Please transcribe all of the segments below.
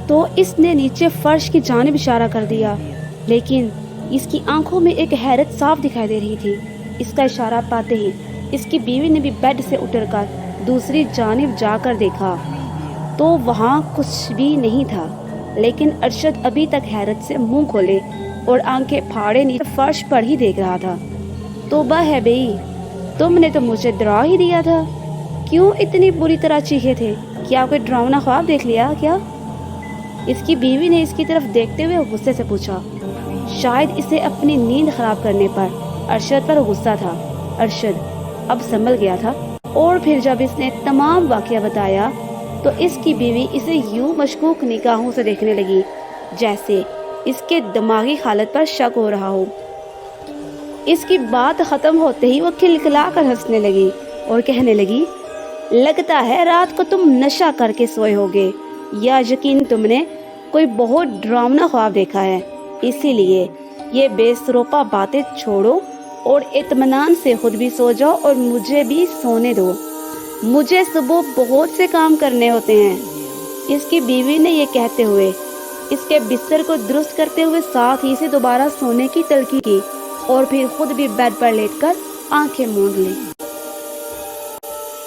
تو اس نے نیچے فرش کی جانب اشارہ کر دیا، لیکن اس کی آنکھوں میں ایک حیرت صاف دکھائی دے رہی تھی۔ اس کا اشارہ پاتے ہی اس کی بیوی نے بھی بیڈ سے اٹھ کر دوسری جانب جا کر دیکھا تو وہاں کچھ بھی نہیں تھا، لیکن ارشد ابھی تک حیرت سے منہ کھولے اور آنکھیں پھاڑے نیچے فرش پر ہی دیکھ رہا تھا۔ توبہ ہے بھئی، تم نے تو مجھے ڈرا ہی دیا تھا، کیوں اتنی بری طرح چیخے تھے؟ کیا کوئی ڈراؤنا خواب دیکھ لیا کیا؟ اس کی بیوی نے اس کی طرف دیکھتے ہوئے غصے سے پوچھا۔ شاید اسے اپنی نیند خراب کرنے پر ارشد پر غصہ تھا۔ ارشد اب سنبھل گیا تھا، اور پھر جب اس نے تمام واقعہ بتایا تو اس کی بیوی اسے یوں مشکوک نگاہوں سے دیکھنے لگی جیسے اس کے دماغی حالت پر شک ہو رہا ہو۔ اس کی بات ختم ہوتے ہی وہ کھلکھلا کر ہنسنے لگی اور کہنے لگی، لگتا ہے رات کو تم نشہ کر کے سوئے ہوگے، یا یقین تم نے کوئی بہت ڈراؤنا خواب دیکھا ہے، اسی لیے یہ بے سروپا باتیں چھوڑو اور اطمینان سے خود بھی سو جاؤ اور مجھے بھی سونے دو، مجھے صبح بہت سے کام کرنے ہوتے ہیں۔ اس کی بیوی نے یہ کہتے ہوئے اس کے بستر کو درست کرتے ہوئے ساتھ ہی سے دوبارہ سونے کی تلقین کی اور پھر خود بھی بیڈ پر لیٹ کر آنکھیں موند لی۔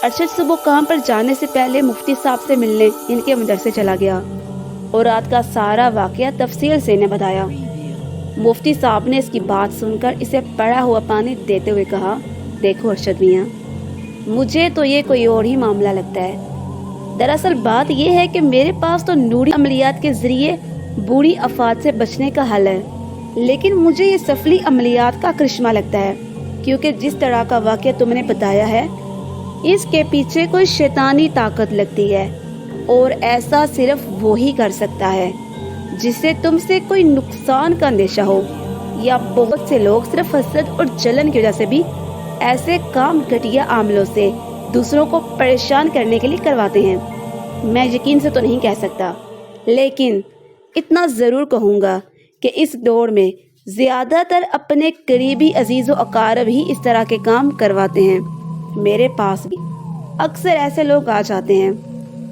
ارشد صبح کام پر جانے سے پہلے مفتی صاحب سے ملنے ان کے مدرسے چلا گیا اور رات کا سارا واقعہ تفصیل سے انہیں بتایا۔ مفتی صاحب نے اس کی بات سن کر اسے پڑا ہوا پانی دیتے ہوئے کہا، دیکھو ارشد میاں، مجھے تو یہ کوئی اور ہی معاملہ لگتا ہے۔ دراصل بات یہ ہے کہ میرے پاس تو نوری عملیات کے ذریعے بری افات سے بچنے کا حل ہے، لیکن مجھے یہ سفلی عملیات کا کرشمہ لگتا ہے، کیونکہ جس طرح کا واقعہ تم نے بتایا ہے اس کے پیچھے کوئی شیطانی طاقت لگتی ہے، اور ایسا صرف وہی کر سکتا ہے جسے تم سے کوئی نقصان کا اندیشہ ہو، یا بہت سے لوگ صرف حسد اور جلن کی وجہ سے بھی ایسے کام گھٹیا عملوں سے دوسروں کو پریشان کرنے کے لیے کرواتے ہیں۔ میں یقین سے تو نہیں کہہ سکتا، لیکن اتنا ضرور کہوں گا کہ اس دور میں زیادہ تر اپنے قریبی عزیز و اقارب ہی اس طرح کے کام کرواتے ہیں۔ میرے پاس بھی اکثر ایسے لوگ آ جاتے ہیں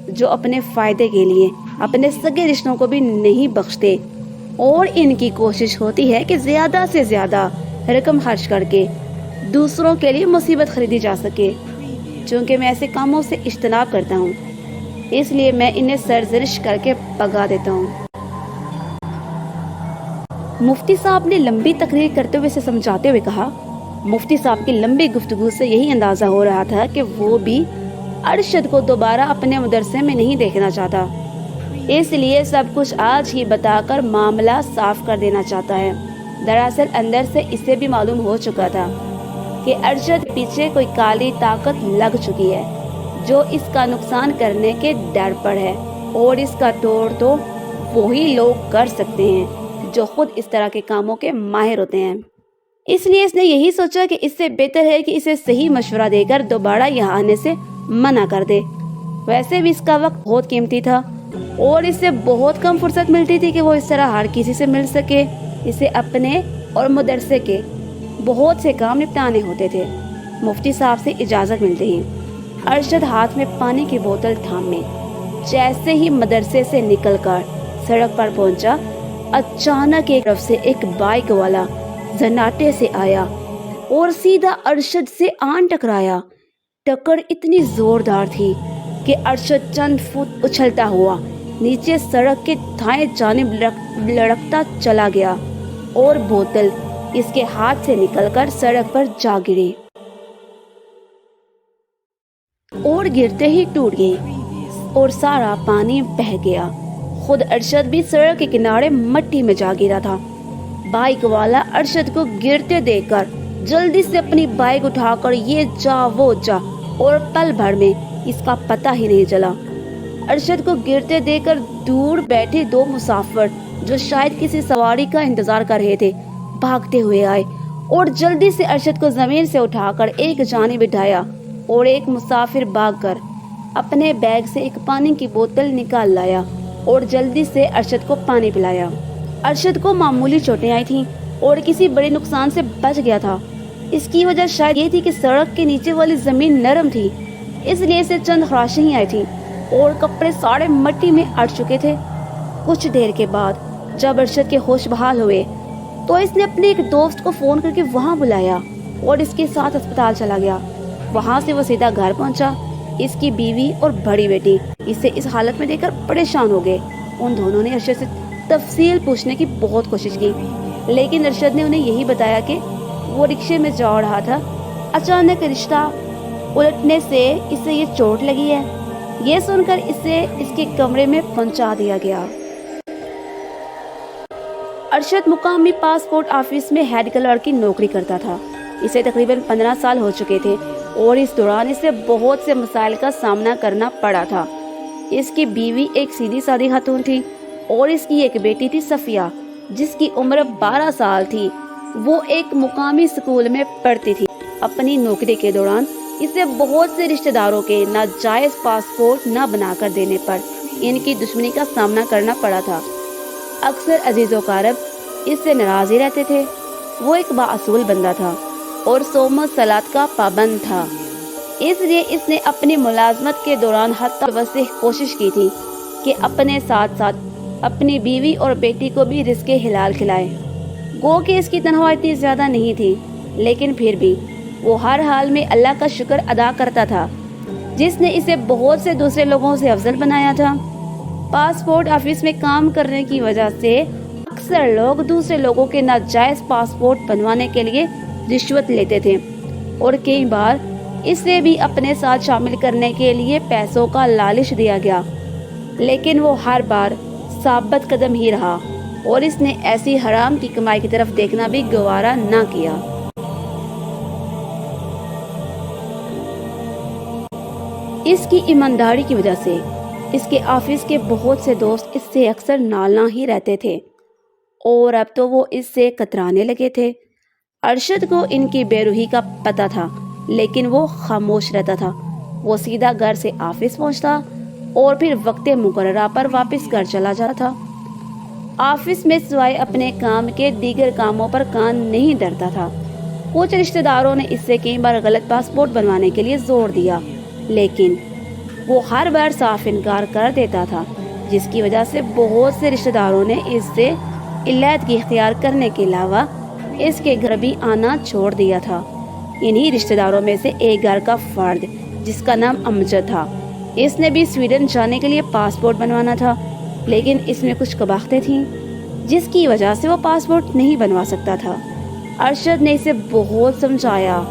جو اپنے فائدے کے لیے اپنے سگے رشتوں کو بھی نہیں بخشتے، اور ان کی کوشش ہوتی ہے کہ زیادہ سے زیادہ رقم خرچ کر کے دوسروں کے لیے مصیبت خریدی جا سکے۔ چونکہ میں ایسے کاموں سے اجتناب کرتا ہوں، اس لیے میں انہیں سرزنش کر کے بھگا دیتا ہوں۔ مفتی صاحب نے لمبی تقریر کرتے ہوئے اسے سمجھاتے ہوئے کہا۔ مفتی صاحب کی لمبی گفتگو سے یہی اندازہ ہو رہا تھا کہ وہ بھی ارشد کو دوبارہ اپنے مدرسے میں نہیں دیکھنا چاہتا، اس لیے سب کچھ آج ہی بتا کر معاملہ صاف کر دینا چاہتا ہے۔ دراصل اندر سے اسے بھی معلوم ہو چکا تھا کہ ارشد پیچھے کوئی کالی طاقت لگ چکی ہے جو اس کا نقصان کرنے کے ڈر پر ہے، اور اس کا توڑ تو وہی لوگ کر سکتے ہیں جو خود اس طرح کے کاموں کے ماہر ہوتے ہیں۔ اس لیے اس نے یہی سوچا کہ اس سے بہتر ہے کہ اسے صحیح مشورہ دے کر دوبارہ یہاں آنے سے منع کر دے۔ ویسے بھی اس کا وقت بہت قیمتی تھا اور اس سے بہت کم فرصت ملتی تھی کہ وہ اس طرح ہر کسی سے مل سکے۔ اسے اپنے اور مدرسے کے بہت سے کام نپٹانے ہوتے تھے۔ مفتی صاحب سے اجازت ملتے ہی ارشد ہاتھ میں پانی کی بوتل تھامے جیسے ہی مدرسے سے نکل کر سڑک پر پہنچا، اچانک ایک طرف سے ایک بائک والا زناٹے سے آیا اور سیدھا ارشد سے آن ٹکرایا۔ ٹکر اتنی زوردار تھی کہ ارشد چند فٹ اچھلتا ہوا نیچے سڑک کے دائیں جانب لڑکتا چلا گیا اور بوتل اس کے ہاتھ سے نکل کر سڑک پر جا گری اور گرتے ہی ٹوٹ گئی اور سارا پانی بہہ گیا۔ خود ارشد بھی سڑک کے کنارے مٹی میں جا گرا تھا۔ بائک والا ارشد کو گرتے دیکھ کر جلدی سے اپنی بائک اٹھا کر یہ جا وہ جا، اور پل بھر میں اس کا پتہ ہی نہیں چلا۔ ارشد کو گرتے دیکھ کر دور بیٹھے دو مسافر جو شاید کسی سواری کا انتظار کر رہے تھے بھاگتے ہوئے آئے اور جلدی سے ارشد کو زمین سے اٹھا کر ایک جانب بٹھایا، اور ایک مسافر بھاگ کر اپنے بیگ سے ایک پانی کی بوتل نکال لایا اور جلدی سے ارشد کو پانی پلایا۔ ارشد کو معمولی چوٹیں آئی تھیں اور کسی بڑے نقصان سے بچ گیا تھا۔ اس کی وجہ شاید یہ تھی کہ سڑک کے نیچے والی زمین نرم تھی، اس لیے اسے چند خراشیں ہی آئی تھیں اور کپڑے سارے مٹی میں اڑ چکے تھے۔ کچھ دیر کے بعد جب ارشد کے ہوش بحال ہوئے تو اس نے اپنے ایک دوست کو فون کر کے وہاں بلایا اور اس کے ساتھ اسپتال چلا گیا۔ وہاں سے وہ سیدھا گھر پہنچا۔ اس کی بیوی اور بڑی بیٹی اسے اس حالت میں دیکھ کر پریشان ہو گئے۔ ان دونوں نے ارشد سے تفصیل پوچھنے کی بہت کوشش کی، لیکن ارشد نے انہیں یہی بتایا کہ وہ رکشے میں جا رہا تھا، اچانک رشتہ الٹنے سے اسے یہ چوٹ لگی ہے۔ یہ سن کر اسے اس کے کمرے میں پہنچا دیا گیا۔ ارشد مقامی پاسپورٹ آفس میں ہیڈ کلرک کی نوکری کرتا تھا۔ اسے تقریباً 15 سال ہو چکے تھے اور اس دوران اسے بہت سے مسائل کا سامنا کرنا پڑا تھا۔ اس کی بیوی ایک سیدھی سادی خاتون تھی اور اس کی ایک بیٹی تھی صفیہ، جس کی عمر 12 سال تھی۔ وہ ایک مقامی اسکول میں پڑھتی تھی۔ اپنی نوکری کے دوران اسے بہت سے رشتہ داروں کے ناجائز پاسپورٹ نہ بنا کر دینے پر ان کی دشمنی کا سامنا کرنا پڑا تھا۔ اکثر عزیز و اقارب اس سے ناراض ہی رہتے تھے۔ وہ ایک بااصول بندہ تھا اور صوم و صلات کا پابند تھا، اس لیے اس نے اپنی ملازمت کے دوران حتی وسع کوشش کی تھی کہ اپنے ساتھ ساتھ اپنی بیوی اور بیٹی کو بھی رزق حلال کھلائے۔ گو کہ اس کی تنخواہ اتنی زیادہ نہیں تھی، لیکن پھر بھی وہ ہر حال میں اللہ کا شکر ادا کرتا تھا جس نے اسے بہت سے دوسرے لوگوں سے افضل بنایا تھا۔ پاسپورٹ آفس میں کام کرنے کی وجہ سے اکثر لوگ دوسرے لوگوں کے ناجائز پاسپورٹ بنوانے کے لیے رشوت لیتے تھے اور کئی بار اسے بھی اپنے ساتھ شامل کرنے کے لیے پیسوں کا لالچ دیا گیا، لیکن وہ ہر بار ثابت قدم ہی رہا اور اس نے ایسی حرام کی کمائی کی طرف دیکھنا بھی گوارا نہ کیا۔ اس کی ایمانداری کی وجہ سے اس کے آفس کے بہت سے دوست اس سے اکثر نالاں ہی رہتے تھے اور اب تو وہ اس سے کترانے لگے تھے۔ ارشد کو ان کی بے روحی کا پتہ تھا، لیکن وہ خاموش رہتا تھا۔ وہ سیدھا گھر سے آفس پہنچتا اور پھر وقت مقررہ پر واپس گھر چلا جاتا تھا۔ آفس میں سوائے اپنے کام کے دیگر کاموں پر کان نہیں دھرتا تھا۔ کچھ رشتہ داروں نے اس سے کئی بار غلط پاسپورٹ بنوانے کے لیے زور دیا، لیکن وہ ہر بار صاف انکار کر دیتا تھا، جس کی وجہ سے بہت سے رشتہ داروں نے اس سے علیحدگی اختیار کرنے کے علاوہ اس کے گھر بھی آنا چھوڑ دیا تھا۔ انہی رشتہ داروں میں سے ایک گھر کا فرد جس کا نام امجد تھا، اس نے بھی سویڈن جانے کے لیے پاسپورٹ بنوانا تھا، لیکن اس میں کچھ قباحتیں تھیں جس کی وجہ سے وہ پاسپورٹ نہیں بنوا سکتا تھا۔ ارشد نے اسے بہت سمجھایا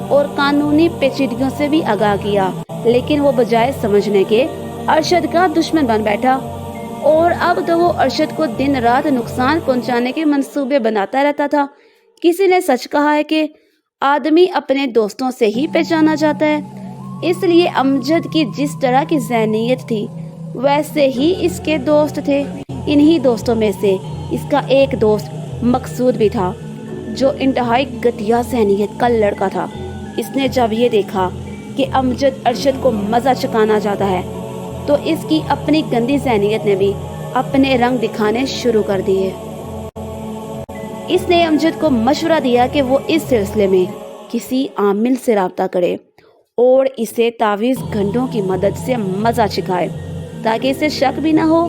اور قانونی پیچیدگیوں سے بھی آگاہ کیا، لیکن وہ بجائے سمجھنے کے ارشد کا دشمن بن بیٹھا اور اب تو وہ ارشد کو دن رات نقصان پہنچانے کے منصوبے بناتا رہتا تھا۔ کسی نے سچ کہا ہے کہ آدمی اپنے دوستوں سے ہی پہچانا جاتا ہے، اس لیے امجد کی جس طرح کی ذہنیت تھی ویسے ہی اس کے دوست تھے۔ انہی دوستوں میں سے اس کا ایک دوست مقصود بھی تھا جو انتہائی گھٹیا ذہنیت کا لڑکا تھا۔ اس نے جب یہ دیکھا کہ امجد ارشد کو مزہ چکانا چاہتا ہے تو اس کی اپنی گندی ذہنیت نے بھی اپنے رنگ دکھانے شروع کر دیے۔ اس نے امجد کو مشورہ دیا کہ وہ اس سلسلے میں کسی عامل سے رابطہ کرے اور اسے تعویذ گھنٹوں کی مدد سے مزہ چکھائے تاکہ اسے شک بھی نہ ہو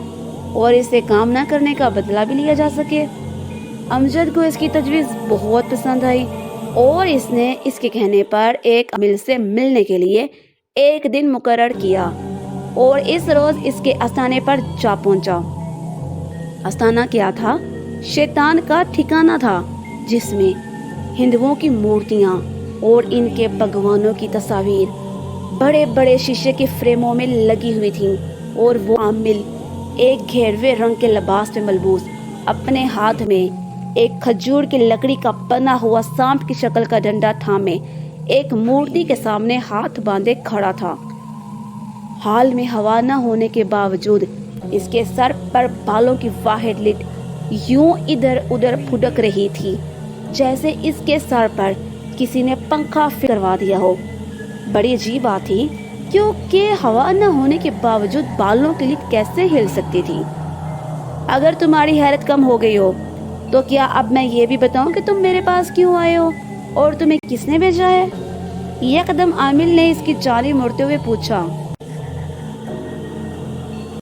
اور اسے کام نہ کرنے کا بدلہ بھی لیا جا سکے۔ امجد کو اس کی تجویز بہت پسند آئی اور اس نے اس کے کہنے پر ایک عامل سے ملنے کے لیے ایک دن مقرر کیا اور اس روز اس کے آستانے پر جا پہنچا۔ آستانہ کیا تھا؟ شیطان کا ٹھکانہ تھا، جس میں ہندوؤں کی مورتیاں اور ان کے بھگوانوں کی تصاویر بڑے بڑے شیشے کے فریموں میں لگی ہوئی تھیں، اور وہ عامل ایک گھیروے رنگ کے لباس میں ملبوس اپنے ہاتھ میں ایک کھجور کی لکڑی کا بنا ہوا سانپ کی شکل کا ڈنڈا تھامے ایک مورتی کے سامنے ہاتھ باندھے کھڑا تھا۔ حال میں ہوا نہ ہونے کے باوجود اس کے سر پر بالوں کی واحد لٹ یوں ادھر ادھر پھٹک رہی تھی جیسے اس کے سر پر کسی نے پنکھا فٹ کروا دیا ہو۔ بڑی عجیب بات تھی، کیونکہ ہوا نہ ہونے کے باوجود بالوں کی لٹ کیسے ہل سکتی تھی؟ اگر تمہاری حیرت کم ہو گئی ہو تو کیا اب میں یہ بھی بتاؤں کہ تم میرے پاس کیوں آئے ہو اور تمہیں کس نے بھیجا ہے؟ یکدم عامل نے اس کی جانب مڑتے ہوئے پوچھا۔